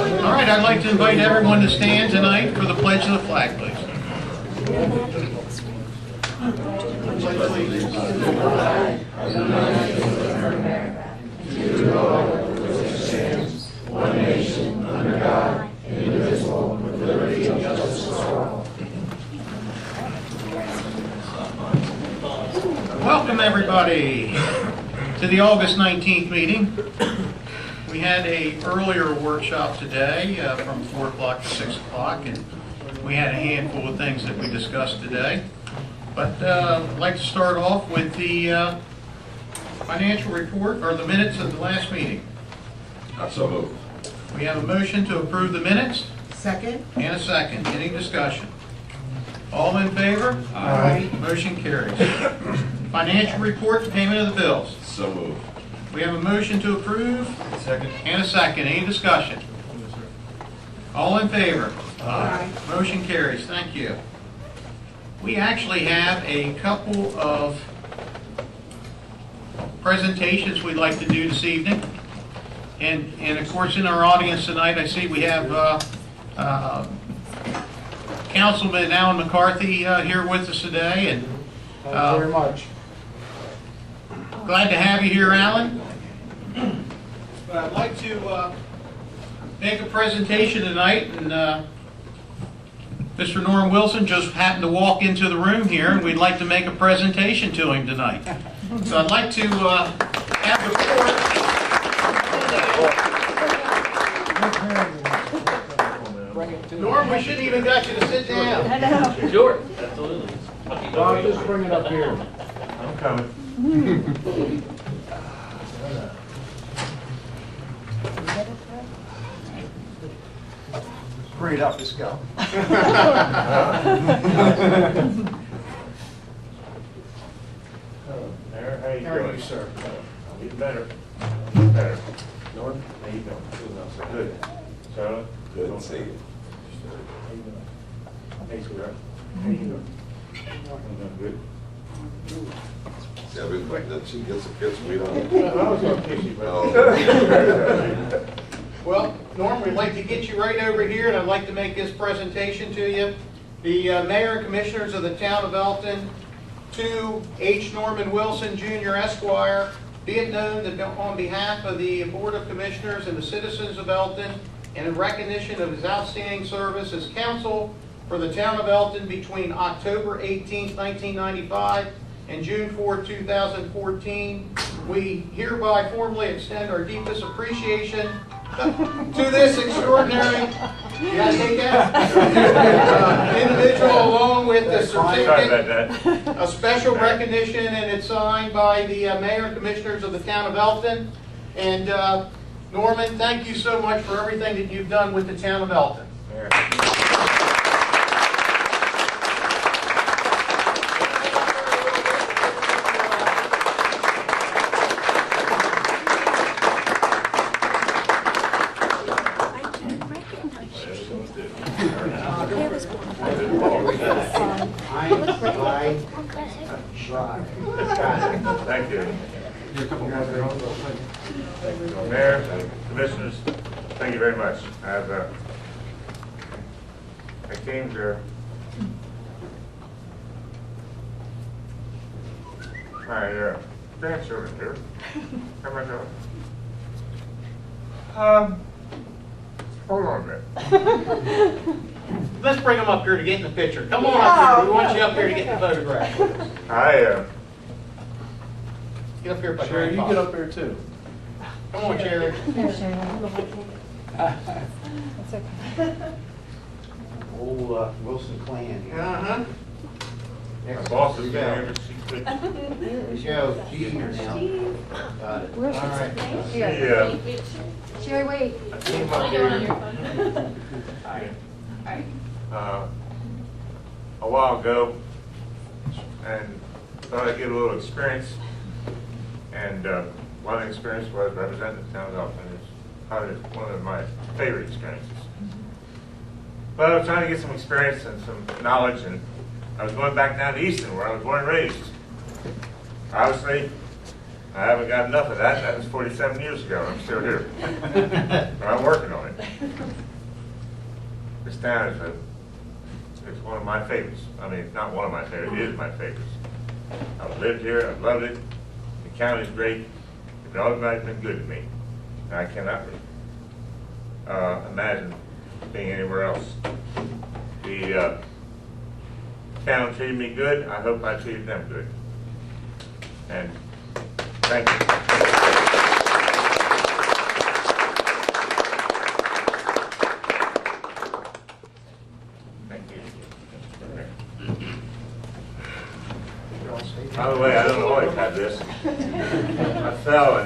All right, I'd like to invite everyone to stand tonight for the pledge of the flag, please. One nation, under God, indivisible, with liberty and justice for all. Welcome, everybody, to the August 19th meeting. We had a earlier workshop today from 4 o'clock to 6 o'clock, and we had a handful of things that we discussed today. But I'd like to start off with the financial report, or the minutes of the last meeting. So moved. We have a motion to approve the minutes Second? and a second. Any discussion? All in favor? Aye. Motion carries. Financial report, payment of the bills. So moved. We have a motion to approve Second. and a second. Any discussion? All in favor? Aye. Motion carries. Thank you. We actually have a couple of presentations we'd like to do this evening. And of course, in our audience tonight, I see we have Councilman Alan McCarthy here with us today. And Thank you very much. glad to have you here, Alan. But I'd like to make a presentation tonight, and Mr. Norm Wilson just happened to walk into the room here, and we'd like to make a presentation to him tonight. So I'd like to have the floor. Norm, we shouldn't even got you to sit down. I know. Sure, absolutely. I'll just bring it up here. I'm coming. Bring it up, let's go. Mayor, how you How are doing? you, sir? I'm getting better. Better. Norm, how you doing? Good. Charlotte? Good to see you. Hey, sweetheart. How you doing? I'm doing good. Everybody that she gets a kiss, we don't. I was gonna kiss you, but. Oh. Well, Norm, we'd like to get you right over here, and I'd like to make this presentation to you. The Mayor and Commissioners of the Town of Elkton, to H. Norman Wilson Jr. Esquire, be it known that on behalf of the Board of Commissioners and the citizens of Elkton, and in recognition of his outstanding service as counsel for the Town of Elkton between October 18, 1995 and June 4, 2014, we hereby formally extend our deepest appreciation to this extraordinary, you gotta take that? Individual, along with the Sorry about certificate, that. a special recognition, and it's signed by the Mayor and Commissioners of the Town of Elkton. And Norman, thank you so much for everything that you've done with the Town of Elkton. Mayor. Thank you. Mayor, Commissioners, thank you very much. I came here. My grandchildren here. How am I doing? Hold on a minute. Let's bring them up here to get in the picture. Come on up here. We want you up here to get the photograph with us. Get up here by Sherry, you Grandpa. get up there too. Come on, Jerry. Old Wilson clan here. Uh-huh. My boss is here, but she could. There you go, she's here now. Got it. All right. Yeah. Sherry, wait. I came up here a while ago and thought I'd get a little experience. And one of the experience was representing the town of Elkton. It's probably one of my favorite experiences. But I was trying to get some experience and some knowledge, and I was going back down to Easton, where I was born and raised. Obviously, I haven't got enough of that. That was 47 years ago. I'm still here. But I'm working on it. this town is it's one of my favorites. I mean, it's not one of my favorites, it is my favorites. I've lived here, I've loved it, the county's great, everybody's been good to me. And I cannot imagine being anywhere else. The town treated me good, I hope I treated them good. And thank you. Thank you. By the way, I don't always have this. I fell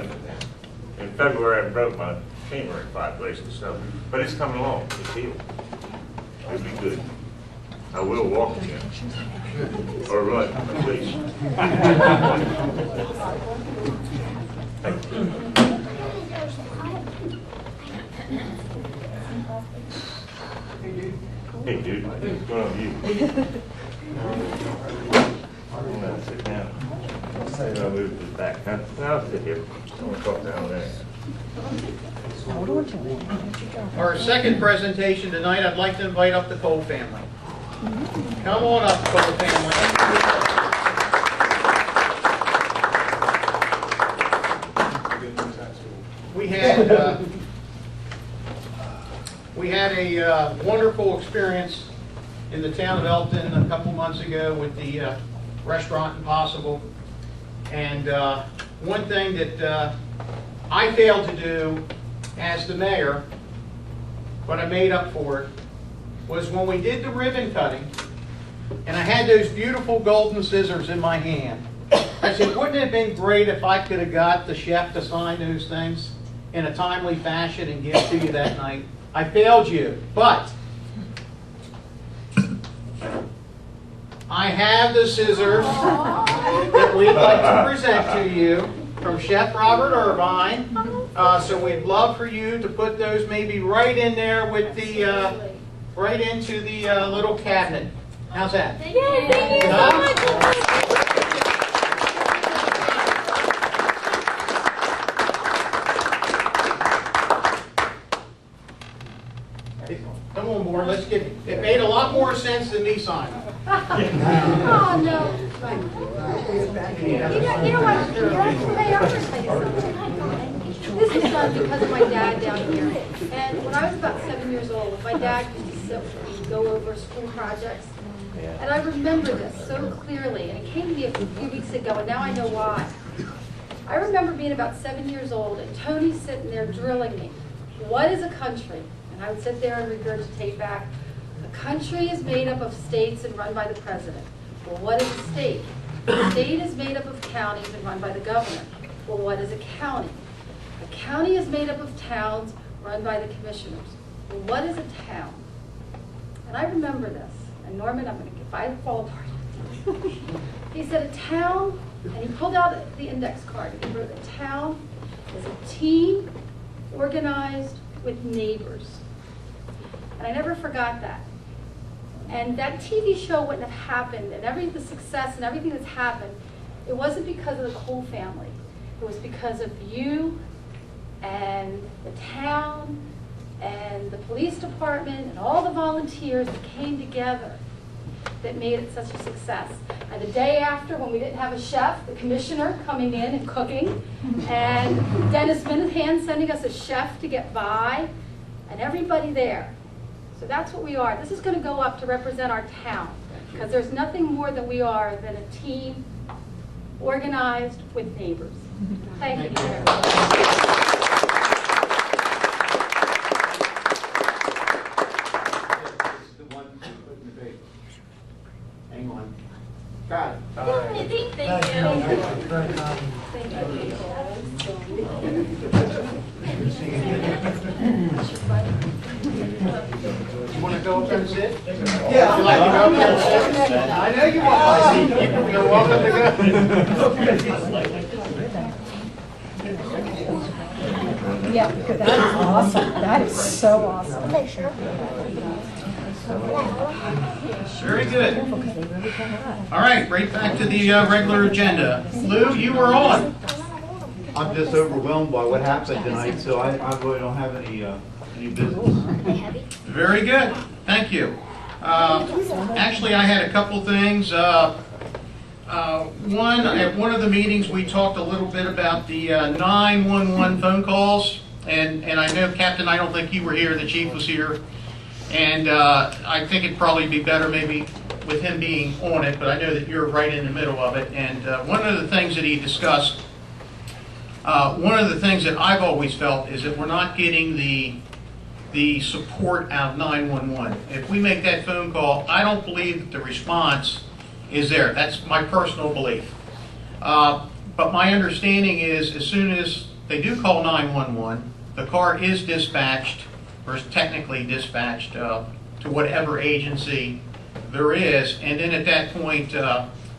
in February and broke my femur in 5 places, so, but it's coming along, it's healed. It'll be good. I will walk again. Or run, please. Thank you. Hey, dude, what's going on with you? I'm gonna sit down. I'm gonna move this back, huh? I'll sit here. I'm gonna talk down there. Our second presentation tonight, I'd like to invite up the Cole family. Come on up, Cole family. We had a wonderful experience in the town of Elkton a couple months ago with the restaurant Impossible. And one thing that I failed to do as the mayor, but I made up for it, was when we did the ribbon cutting, and I had those beautiful golden scissors in my hand. I said, wouldn't it have been great if I could have got the chef to sign those things in a timely fashion and give it to you that night? I failed you, but I have the scissors that we'd like to present to you from Chef Robert Irvine. So we'd love for you to put those maybe right in there with the, right into the little cabinet. How's that? Thank you so much. Come on, board, let's get, it made a lot more sense than me signing. Oh, no. You know what? Hey, I'm going to tell you something. This was done because of my dad down here. And when I was about 7 years old, my dad used to sit with me and go over school projects. And I remember this so clearly. And it came to me a few weeks ago, and now I know why. I remember being about 7 years old, and Tony's sitting there drilling me. What is a country? And I would sit there and regurgitate back. A country is made up of states and run by the president. Well, what is a state? A state is made up of counties and run by the governor. Well, what is a county? A county is made up of towns run by the commissioners. Well, what is a town? And I remember this. And Norman, I'm going to if I fall apart. He said a town, and he pulled out the index card, and he wrote a town is a team organized with neighbors. And I never forgot that. And that TV show wouldn't have happened, and the success and everything that's happened, it wasn't because of the Cole family. It was because of you and the town and the police department and all the volunteers that came together that made it such a success. And the day after, when we didn't have a chef, the commissioner coming in and cooking, and Dennis Minahan sending us a chef to get by, and everybody there. So that's what we are. This is going to go up to represent our town, because there's nothing more that we are than a team organized with neighbors. Thank you. Hang on. Got it. Thank you. Thank You want to go up there and sit? Yeah. Would you like to go up there and sit? I know you want my seat. You're welcome to go. Yeah, that is awesome. That is so awesome. Very good. All right, right back to the regular agenda. Lou, you were on. I'm just overwhelmed by what happened tonight, so I really don't have any business. Very good, thank you. Actually, I had a couple things. One, at one of the meetings, we talked a little bit about the 911 phone calls, and I know, Captain, I don't think you were here, the chief was here, and I think it'd probably be better maybe with him being on it, but I know that you're right in the middle of it, and one of the things that he discussed, one of the things that I've always felt is that we're not getting the support out of 911. If we make that phone call, I don't believe that the response is there. That's my personal belief. But my understanding is as soon as they do call 911, the car is dispatched, or is technically dispatched to whatever agency there is, and then at that point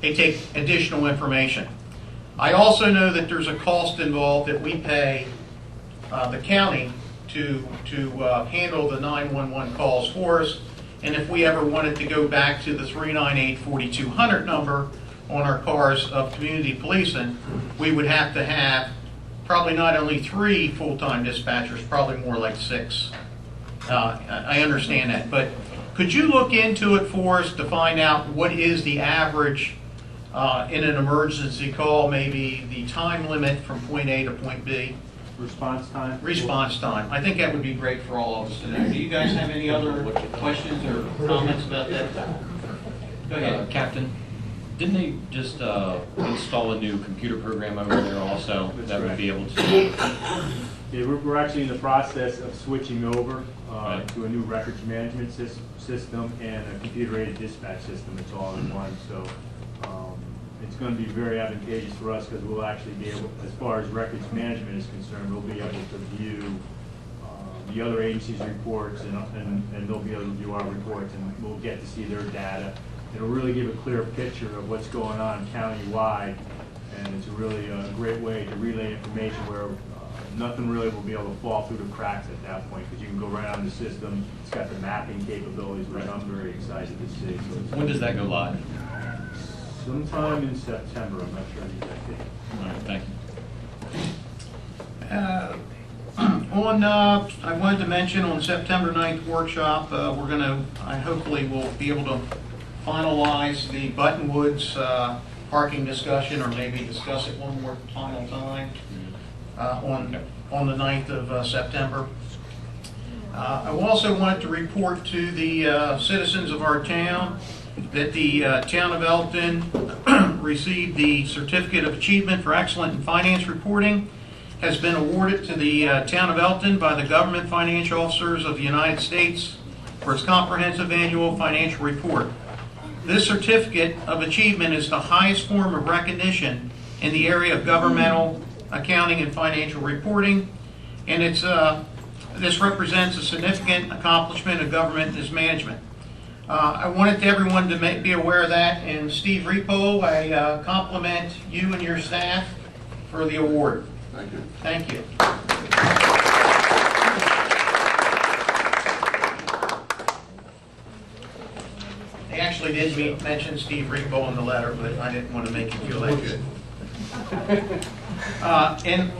they take additional information. I also know that there's a cost involved that we pay the county to handle the 911 calls for us. And if we ever wanted to go back to the 398-4200 number on our cars of community policing, we would have to have probably not only 3 full-time dispatchers, probably more like 6. I understand that, but could you look into it for us to find out what is the average in an emergency call, maybe the time limit from point A to point B? Response time? Response time. I think that would be great for all of us to know. Do you guys have any other questions or comments about that? Go ahead. Captain, didn't they just install a new computer program over there also that would be able to? Yeah, we're actually in the process of switching over to a new records management system and a computer-aided dispatch system. It's all in one, so it's going to be very advantageous for us because we'll actually be able, as far as records management is concerned, we'll be able to view the other agencies' reports and they'll be able to view our reports, and we'll get to see their data. It'll really give a clear picture of what's going on county-wide, and it's a really great way to relay information where nothing really will be able to fall through the cracks at that point, because you can go right on the system. It's got the mapping capabilities, which I'm very excited to see. So When does that go live? sometime in September, I'm not sure the exact date. All right, thank you. I wanted to mention on September 9th workshop, we're going to, I hopefully will be able to finalize the Buttonwoods parking discussion, or maybe discuss it one more final time on the 9th of September. I also wanted to report to the citizens of our town that the town of Elkton received the Certificate of Achievement for Excellent in Finance Reporting, has been awarded to the town of Elkton by the Government Financial Officers of the United States for its comprehensive annual financial report. This certificate of achievement is the highest form of recognition in the area of governmental accounting and financial reporting, and this represents a significant accomplishment of government mismanagement. I wanted everyone to be aware of that, and Steve Repo, I compliment you and your staff for the award. Thank you. Thank you. They actually did mention Steve Repo in the letter, but I didn't want to make you feel that good.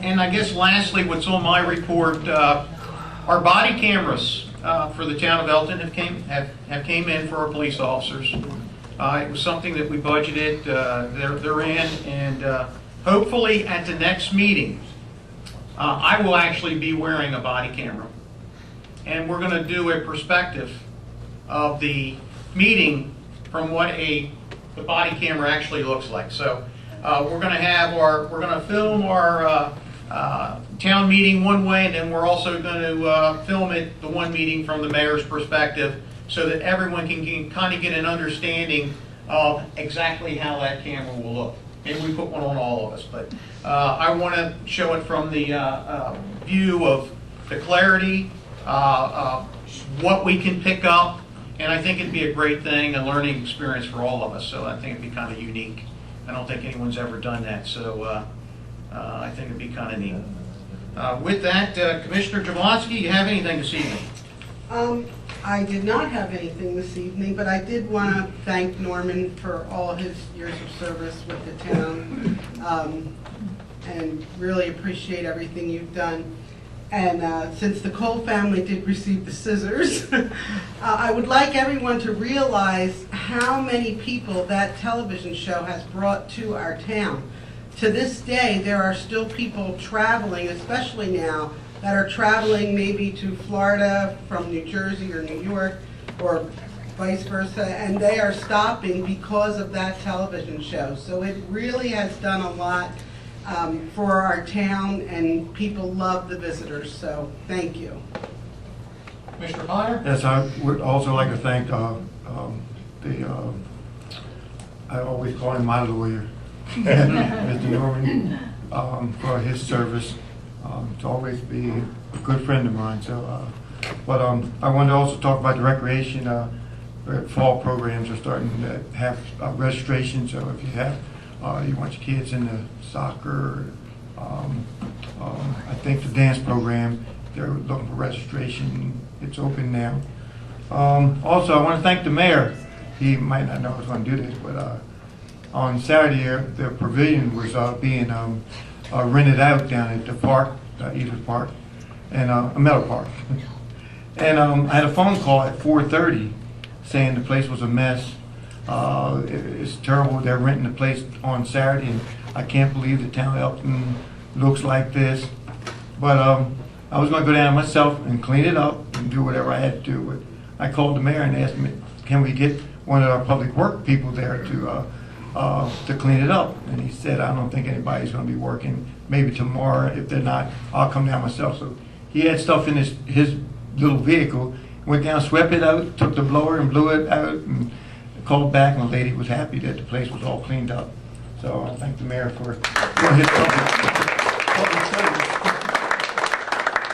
And I guess lastly, what's on my report, our body cameras for the town of Elkton have came in for our police officers. It was something that we budgeted. They're in, and hopefully at the next meeting, I will actually be wearing a body camera, and we're going to do a perspective of the meeting from what the body camera actually looks like. So we're going to film our town meeting one way, and then we're also going to film it, the one meeting from the mayor's perspective, so that everyone can kind of get an understanding of exactly how that camera will look. Maybe we put one on all of us, but I want to show it from the view of the clarity, what we can pick up, and I think it'd be a great thing, a learning experience for all of us, so I think it'd be kind of unique. I don't think anyone's ever done that, so I think it'd be kind of neat. With that, Commissioner Jablonski, you have anything this evening? I did not have anything this evening, but I did want to thank Norman for all his years of service with the town. and really appreciate everything you've done. And since the Cole family did receive the scissors, I would like everyone to realize how many people that television show has brought to our town. To this day, there are still people traveling, especially now, that are traveling maybe to Florida from New Jersey or New York or vice versa, and they are stopping because of that television show. So it really has done a lot for our town, and people love the visitors, so thank you. Mr. Connor? Yes, I would also like to thank I always call him my lawyer, Mr. Norman, for his service. To always be a good friend of mine. So, but I wanted to also talk about the recreation. Fall programs are starting to have registration. So if you have you want your kids into soccer, I think the dance program, they're looking for registration. It's open now. Also, I want to thank the mayor. He might not know I was going to do this, but on Saturday, the pavilion was being rented out down at the park, Edith Park, and Meadow Park. And I had a phone call at 4:30 saying the place was a mess. It's terrible. They're renting the place on Saturday, and I can't believe the town of Elkton looks like this. But I was going to go down myself and clean it up and do whatever I had to do. But I called the mayor and asked him, can we get one of our public work people there to clean it up? And he said, I don't think anybody's going to be working. Maybe tomorrow. If they're not, I'll come down myself. So he had stuff in his little vehicle, went down, swept it out, took the blower and blew it out, and called back, and the lady was happy that the place was all cleaned up. So I thank the mayor for doing his public service.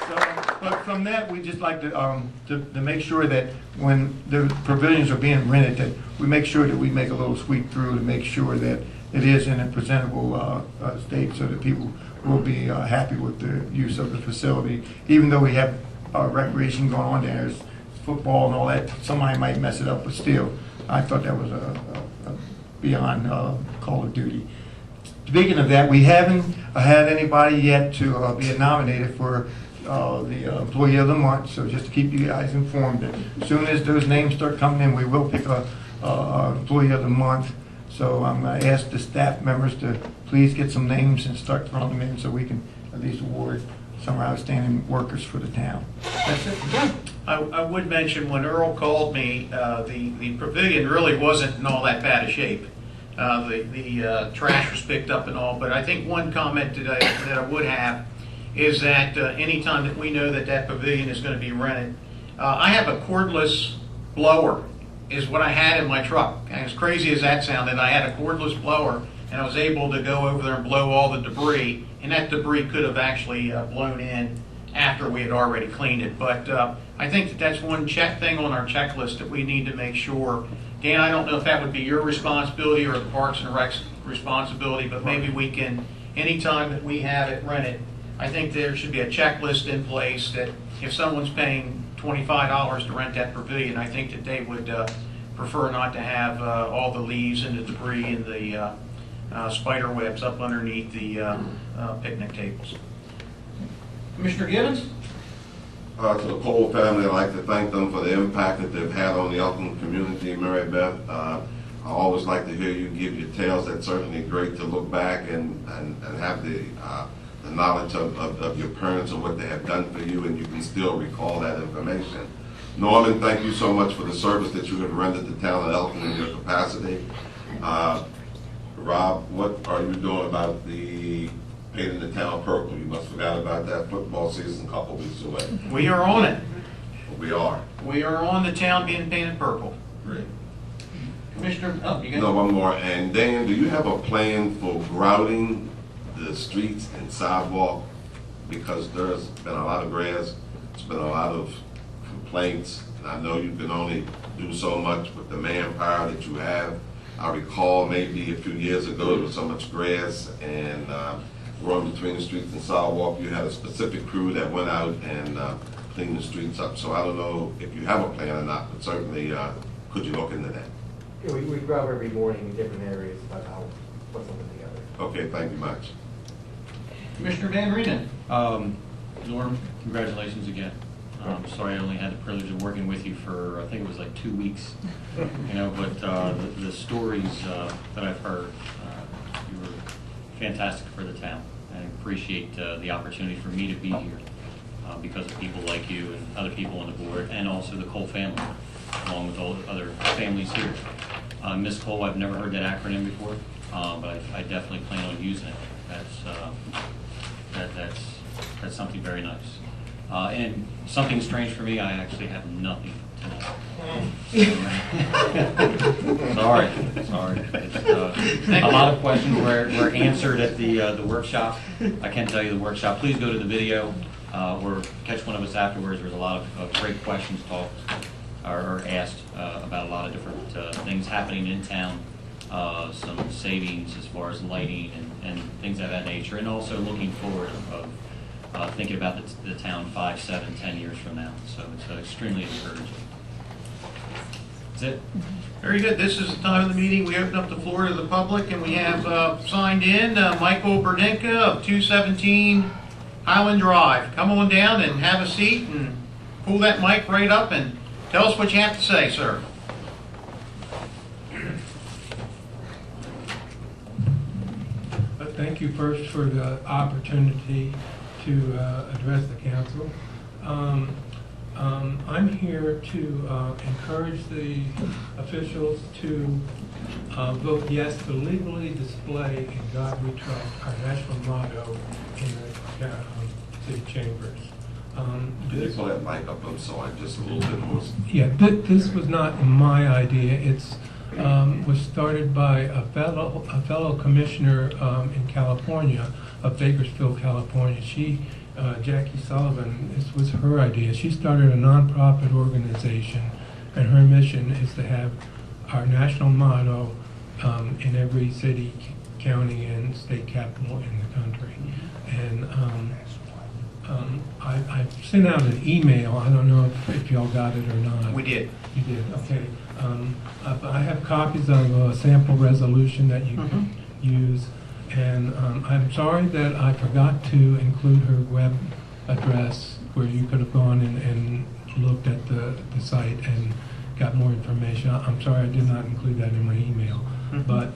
So, but from that, we just like to make sure that when the pavilions are being rented, that we make sure that we make a little sweep through to make sure that it is in a presentable state, so that people will be happy with the use of the facility. Even though we have recreation going on there, there's football and all that, somebody might mess it up, but still, I thought that was a beyond Call of Duty. Speaking of that, we haven't had anybody yet to be nominated for the Employee of the Month, so just to keep you guys informed, that as soon as those names start coming in, we will pick a Employee of the Month. So I'm going to ask the staff members to please get some names and start throwing them in so we can at least award some outstanding workers for the town. That's it. Yeah. I would mention, when Earl called me, the pavilion really wasn't in all that bad a shape. The trash was picked up and all, but I think one comment that I would have is that anytime that we know that pavilion is going to be rented, I have a cordless blower is what I had in my truck. And as crazy as that sounded, I had a cordless blower, and I was able to go over there and blow all the debris, and that debris could have actually blown in after we had already cleaned it. But I think that that's one thing on our checklist that we need to make sure. Dan, I don't know if that would be your responsibility or the Parks and Rec's responsibility, but maybe we can, anytime that we have it rented, I think there should be a checklist in place that if someone's paying $25 to rent that pavilion, I think that they would prefer not to have all the leaves and the debris and the spider webs up underneath the picnic tables. Commissioner Gibbons? To the Cole family, I'd like to thank them for the impact that they've had on the Elkton community. Mary Beth, I always like to hear you give your tales. That's certainly great to look back and have the knowledge of your parents and what they have done for you, and you can still recall that information. Norman, thank you so much for the service that you have rendered the town of Elkton in your capacity. Rob, what are you doing about the painting the town purple? You must have forgot about that. Football season a couple weeks away. We are on it. We are. We are on the town being painted purple. Great. Commissioner, oh, you got No, one more. And Dan, do you have a plan for grouting the streets and sidewalk? Because there's been a lot of grass, there's been a lot of complaints, and I know you can only do so much with the manpower that you have. I recall maybe a few years ago there was so much grass and growing between the streets and sidewalk, you had a specific crew that went out and cleaned the streets up. So I don't know if you have a plan or not, but certainly could you look into that? Yeah, we go out every morning in different areas about how, put something together. Okay, thank you much. Commissioner Van Reenen. Norm, congratulations again. Sorry I only had the privilege of working with you for, I think it was like 2 weeks. But the stories that I've heard, you were fantastic for the town. I appreciate the opportunity for me to be here because of people like you and other people on the board, and also the Cole family, along with all the other families here. Ms. Cole, I've never heard that acronym before, but I definitely plan on using it. That's something very nice. And something strange for me, I actually have nothing tonight. Sorry. It's, a lot of questions were answered at the workshop. I can tell you the workshop. Please go to the video or catch one of us afterwards. There's a lot of great questions talked or asked about a lot of different things happening in town. Some savings as far as lighting and things of that nature, and also looking forward of thinking about the town 5, 7, 10 years from now. So it's extremely encouraging. That's it. Very good. This is the time of the meeting. We open up the floor to the public, and we have signed in Michael Berdinka of 217 Highland Drive. Come on down and have a seat and pull that mic right up and tell us what you have to say, sir. Thank you first for the opportunity to address the council. I'm here to encourage the officials to vote yes to legally display "In God We Trust," our national motto, in the city chambers. Can you pull that mic up so I'm just a little bit more? Yeah, this was not my idea. It's was started by a fellow commissioner in California, of Bakersfield, California. Jackie Sullivan, this was her idea. She started a nonprofit organization, and her mission is to have our national motto in every city, county, and state capital in the country. And I sent out an email. I don't know if y'all got it or not. We did. You did, okay. I have copies of a sample resolution that you can use. And I'm sorry that I forgot to include her web address where you could have gone and looked at the site and got more information. I'm sorry I did not include that in my email. But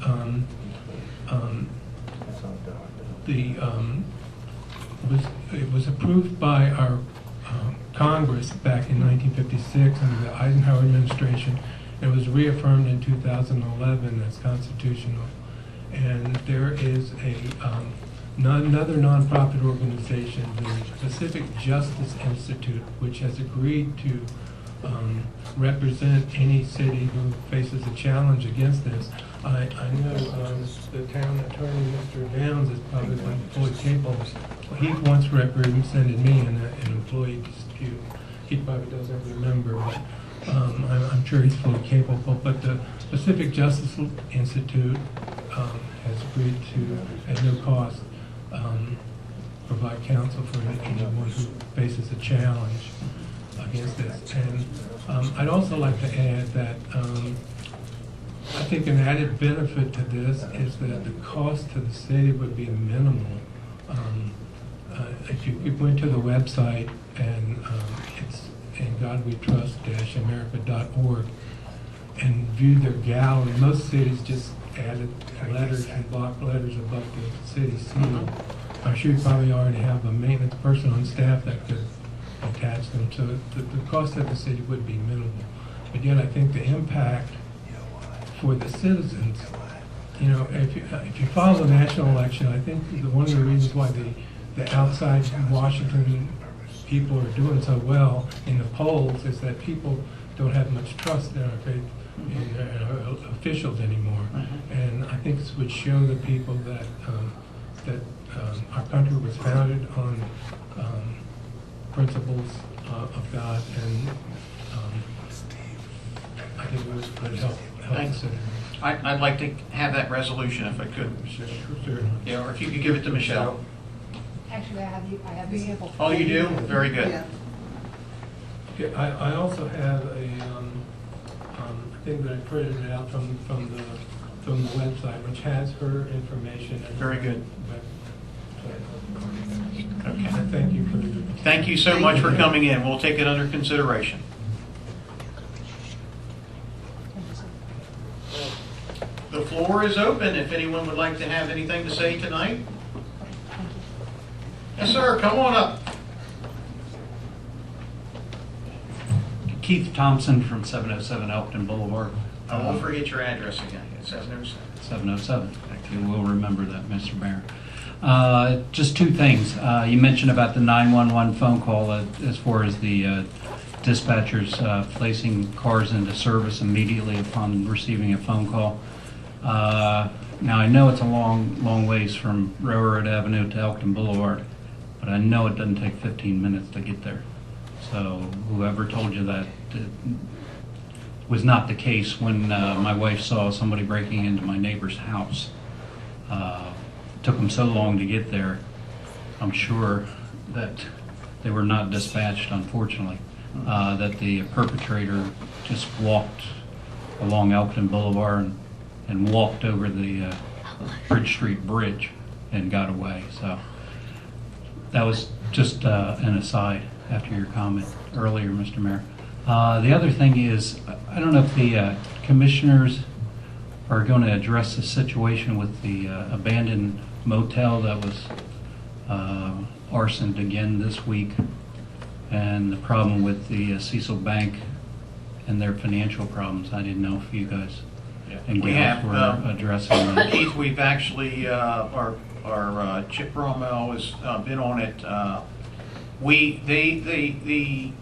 it was approved by our Congress back in 1956 under the Eisenhower administration. It was reaffirmed in 2011 as constitutional. And there is another nonprofit organization, the Pacific Justice Institute, which has agreed to represent any city who faces a challenge against this. I know the town attorney, Mr. Downs, is probably fully capable. He once represented me in an employee dispute. He probably doesn't remember, but I'm sure he's fully capable. But the Pacific Justice Institute has agreed to, at no cost, provide counsel for anyone who faces a challenge against this. And I'd also like to add that I think an added benefit to this is that the cost to the city would be minimal. If you went to the website and it's ingodwetrust-america.org and viewed their gallery, most cities just added letters and block letters above the city seal. I'm sure you probably already have a maintenance person on staff that could attach them, so the cost of the city would be minimal. But yet I think the impact for the citizens, if you follow the national election, I think one of the reasons why the outside Washington people are doing so well in the polls is that people don't have much trust in our officials anymore. And I think this would show the people that our country was founded on principles of God, and I think it would help the citizens. I'd like to have that resolution if I could. Sure. Yeah, or if you could give it to Michelle. Actually, I have the sample. Oh, you do? Very good. Yeah. Okay, I also have a thing that I printed out from the website, which has her information. And Very good. I thank you for the. Thank you so much for coming in. We'll take it under consideration. The floor is open if anyone would like to have anything to say tonight. Yes, sir, come on up. Keith Thompson from 707 Elkton Boulevard. I won't forget your address again. It says no. 707. You will remember that, Mr. Mayor. Just two things. You mentioned about the 911 phone call as far as the dispatchers placing cars into service immediately upon receiving a phone call. Now, I know it's a long ways from Railroad Avenue to Elkton Boulevard, but I know it doesn't take 15 minutes to get there. So whoever told you that was not the case when my wife saw somebody breaking into my neighbor's house. Took them so long to get there. I'm sure that they were not dispatched, unfortunately, that the perpetrator just walked along Elkton Boulevard and walked over the Bridge Street Bridge and got away. So that was just an aside after your comment earlier, Mr. Mayor. The other thing is, I don't know if the commissioners are going to address the situation with the abandoned motel that was arsoned again this week, and the problem with the Cecil Bank and their financial problems. I didn't know if you guys and We gals have, were addressing that. Keith, we've actually, our Chip Rommel has been on it. The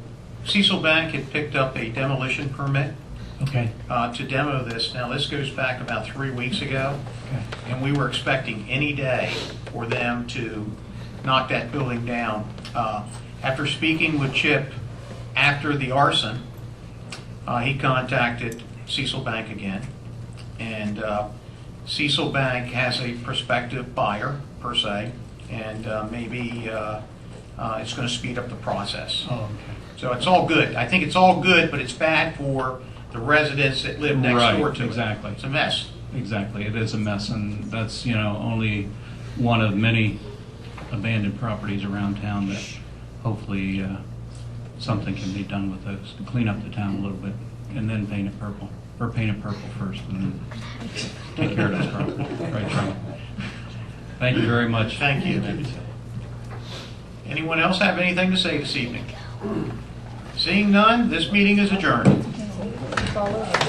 Cecil Bank had picked up a demolition permit Okay. to demo this. Now, this goes back about 3 weeks ago, Okay. and we were expecting any day for them to knock that building down. After speaking with Chip after the arson, he contacted Cecil Bank again, and Cecil Bank has a prospective buyer, per se, and maybe it's going to speed up the process. Oh, okay. So it's all good. I think it's all good, but it's bad for the residents that live next Right, door to it. exactly. It's a mess. Exactly, it is a mess, and that's, only one of many abandoned properties around town that hopefully something can be done with those to clean up the town a little bit, and then paint it purple, or paint it purple first, and then take care of those properties. Right, Charlie? Thank you very much. Thank you. Anyone else have anything to say this evening? Seeing none, this meeting is adjourned. It's all over.